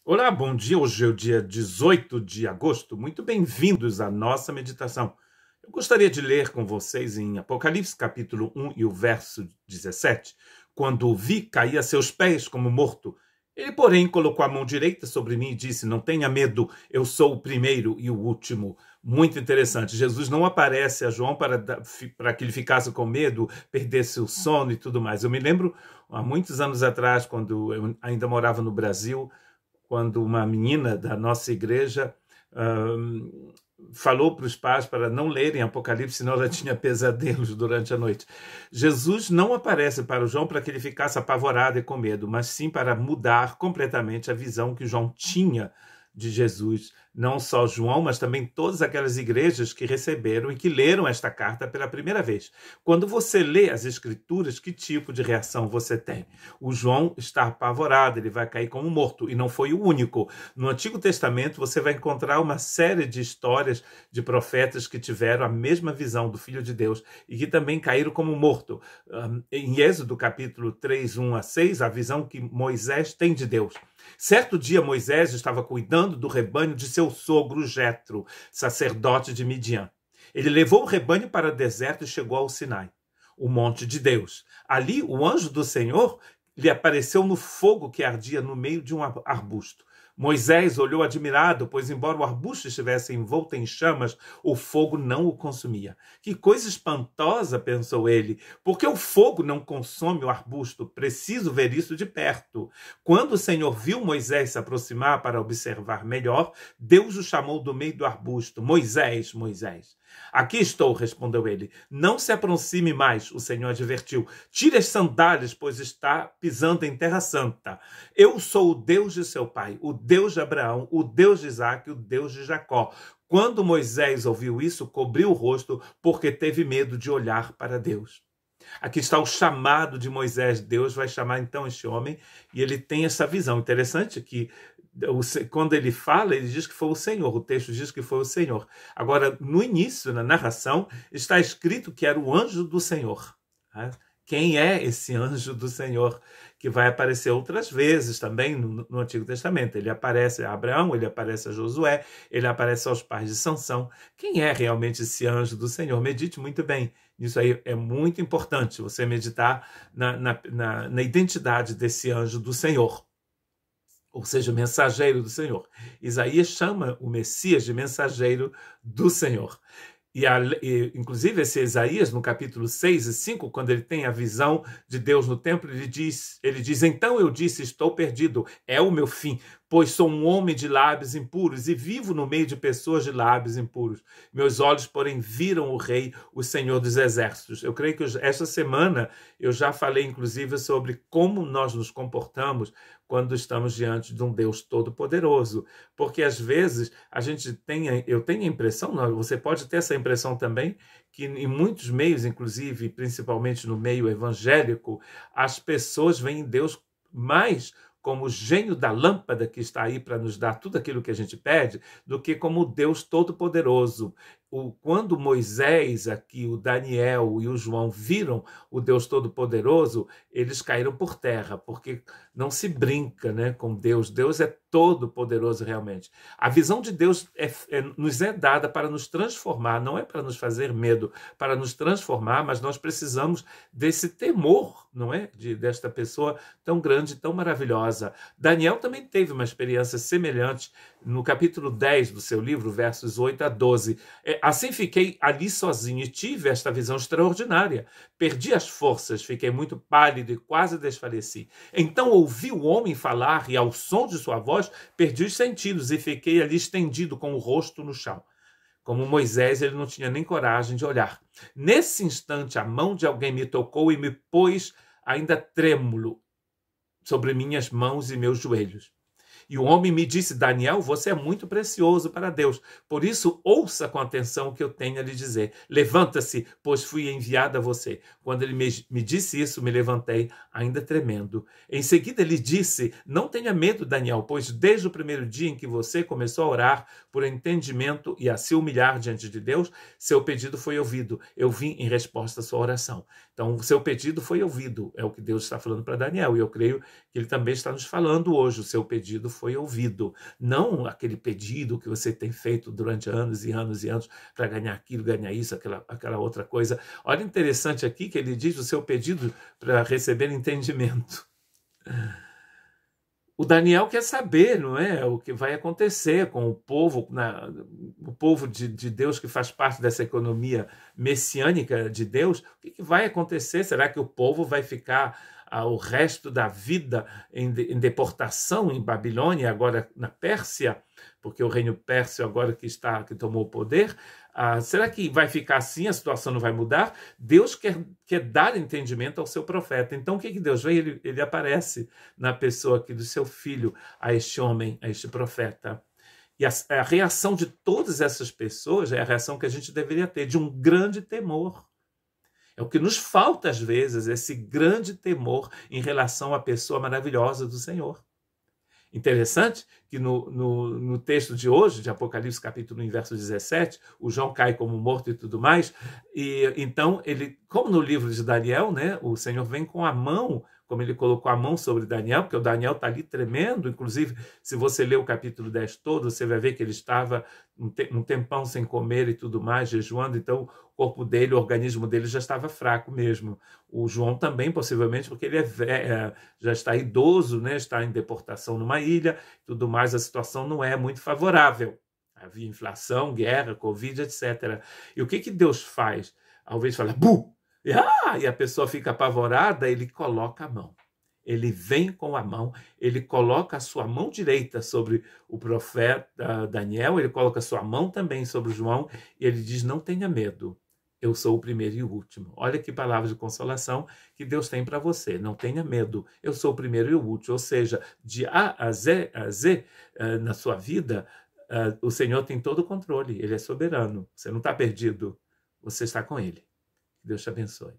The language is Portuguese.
Olá, bom dia. Hoje é o dia 18 de agosto. Muito bem-vindos à nossa meditação. Eu gostaria de ler com vocês em Apocalipse, capítulo 1 e o verso 17. Quando o vi, caí a seus pés como morto. Ele, porém, colocou a mão direita sobre mim e disse: Não tenha medo, eu sou o primeiro e o último. Muito interessante. Jesus não aparece a João para que ele ficasse com medo, perdesse o sono e tudo mais. Eu me lembro, há muitos anos atrás, quando eu ainda morava no Brasil, quando uma menina da nossa igreja falou para os pais para não lerem Apocalipse, senão ela tinha pesadelos durante a noite. Jesus não aparece para o João para que ele ficasse apavorado e com medo, mas sim para mudar completamente a visão que João tinha de Jesus. Não só João, mas também todas aquelas igrejas que receberam e que leram esta carta pela primeira vez. Quando você lê as escrituras, que tipo de reação você tem? O João está apavorado, ele vai cair como morto, e não foi o único. No Antigo Testamento você vai encontrar uma série de histórias de profetas que tiveram a mesma visão do Filho de Deus e que também caíram como morto. Em Êxodo capítulo 3, 1 a 6, a visão que Moisés tem de Deus. Certo dia Moisés estava cuidando do rebanho de seu sogro Jetro, sacerdote de Midian. Ele levou o rebanho para o deserto e chegou ao Sinai, o monte de Deus. Ali o anjo do Senhor lhe apareceu no fogo que ardia no meio de um arbusto. Moisés olhou admirado, pois embora o arbusto estivesse envolto em chamas, o fogo não o consumia. Que coisa espantosa, pensou ele, porque o fogo não consome o arbusto? Preciso ver isso de perto. Quando o Senhor viu Moisés se aproximar para observar melhor, Deus o chamou do meio do arbusto. Moisés, Moisés. Aqui estou, respondeu ele. Não se aproxime mais, o Senhor advertiu. Tire as sandálias, pois está pisando em terra santa. Eu sou o Deus de seu pai, o Deus de Abraão, o Deus de Isaque, o Deus de Jacó. Quando Moisés ouviu isso, cobriu o rosto, porque teve medo de olhar para Deus. Aqui está o chamado de Moisés. Deus vai chamar então este homem e ele tem essa visão. Interessante que quando ele fala, ele diz que foi o Senhor. O texto diz que foi o Senhor. Agora, no início, na narração, está escrito que era o anjo do Senhor. Quem é esse anjo do Senhor? Que vai aparecer outras vezes também no Antigo Testamento. Ele aparece a Abraão, ele aparece a Josué, ele aparece aos pais de Sansão. Quem é realmente esse anjo do Senhor? Medite muito bem. Isso aí é muito importante, você meditar na identidade desse anjo do Senhor, ou seja, mensageiro do Senhor. Isaías chama o Messias de mensageiro do Senhor. Inclusive, esse Isaías, no capítulo 6 e 5, quando ele tem a visão de Deus no templo, ele diz, então eu disse, estou perdido, é o meu fim, pois sou um homem de lábios impuros e vivo no meio de pessoas de lábios impuros. Meus olhos, porém, viram o Rei, o Senhor dos Exércitos. Eu creio que esta semana eu já falei, inclusive, sobre como nós nos comportamos quando estamos diante de um Deus todo-poderoso. Porque, às vezes, eu tenho a impressão, você pode ter essa impressão também, que em muitos meios, inclusive, principalmente no meio evangélico, as pessoas veem Deus mais como o gênio da lâmpada que está aí para nos dar tudo aquilo que a gente pede, do que como o Deus todo-poderoso. Quando Moisés, aqui, o Daniel e o João viram o Deus todo-poderoso, eles caíram por terra, porque não se brinca, né, com Deus. Deus é todo-poderoso realmente. A visão de Deus nos é dada para nos transformar, não é para nos fazer medo, para nos transformar, mas nós precisamos desse temor, não é? Desta pessoa tão grande, tão maravilhosa. Daniel também teve uma experiência semelhante no capítulo 10 do seu livro, versos 8 a 12. Assim fiquei ali sozinho e tive esta visão extraordinária. Perdi as forças, fiquei muito pálido e quase desfaleci. Então ouvi o homem falar e ao som de sua voz perdi os sentidos e fiquei ali estendido com o rosto no chão. Como Moisés, ele não tinha nem coragem de olhar. Nesse instante, a mão de alguém me tocou e me pôs ainda trêmulo sobre minhas mãos e meus joelhos. E o homem me disse: Daniel, você é muito precioso para Deus. Por isso, ouça com atenção o que eu tenho a lhe dizer. Levanta-se, pois fui enviado a você. Quando ele me disse isso, me levantei, ainda tremendo. Em seguida, ele disse: não tenha medo, Daniel, pois desde o primeiro dia em que você começou a orar por entendimento e a se humilhar diante de Deus, seu pedido foi ouvido. Eu vim em resposta à sua oração. Então, o seu pedido foi ouvido. É o que Deus está falando para Daniel. E eu creio que ele também está nos falando hoje. O seu pedido pedido foi ouvido. Não aquele pedido que você tem feito durante anos e anos e anos para ganhar aquilo, ganhar isso, aquela outra coisa. Olha, interessante aqui que ele diz o seu pedido para receber entendimento. O Daniel quer saber, não é, o que vai acontecer com o povo, o povo de Deus que faz parte dessa economia messiânica de Deus. O que vai acontecer? Será que o povo vai ficar o resto da vida em deportação em Babilônia, agora na Pérsia, porque o reino pérsio agora que tomou o poder? Será que vai ficar assim? A situação não vai mudar? Deus quer dar entendimento ao seu profeta. Então, o que Deus vê? Ele aparece na pessoa aqui do seu filho, a este homem, a este profeta. E a reação de todas essas pessoas é a reação que a gente deveria ter, de um grande temor. É o que nos falta, às vezes, esse grande temor em relação à pessoa maravilhosa do Senhor. Interessante que no texto de hoje, de Apocalipse capítulo 1, verso 17, o João cai como morto e tudo mais, e então ele, como no livro de Daniel, né, o Senhor vem com a mão, como ele colocou a mão sobre Daniel, porque o Daniel está ali tremendo, inclusive, se você ler o capítulo 10 todo, você vai ver que ele estava um tempão sem comer e tudo mais, jejuando, então o corpo dele, o organismo dele já estava fraco mesmo. O João também, possivelmente, porque ele já está idoso, né, está em deportação numa ilha, tudo mais, a situação não é muito favorável. Havia inflação, guerra, Covid, etc. E o que Deus faz? Ao invés de falar, bu! E a pessoa fica apavorada, ele coloca a mão. Ele vem com a mão, ele coloca a sua mão direita sobre o profeta Daniel, ele coloca a sua mão também sobre João, e ele diz, não tenha medo, eu sou o primeiro e o último. Olha que palavra de consolação que Deus tem para você. Não tenha medo, eu sou o primeiro e o último. Ou seja, de A a Z, na sua vida, o Senhor tem todo o controle, ele é soberano. Você não está perdido, você está com ele. Que Deus te abençoe.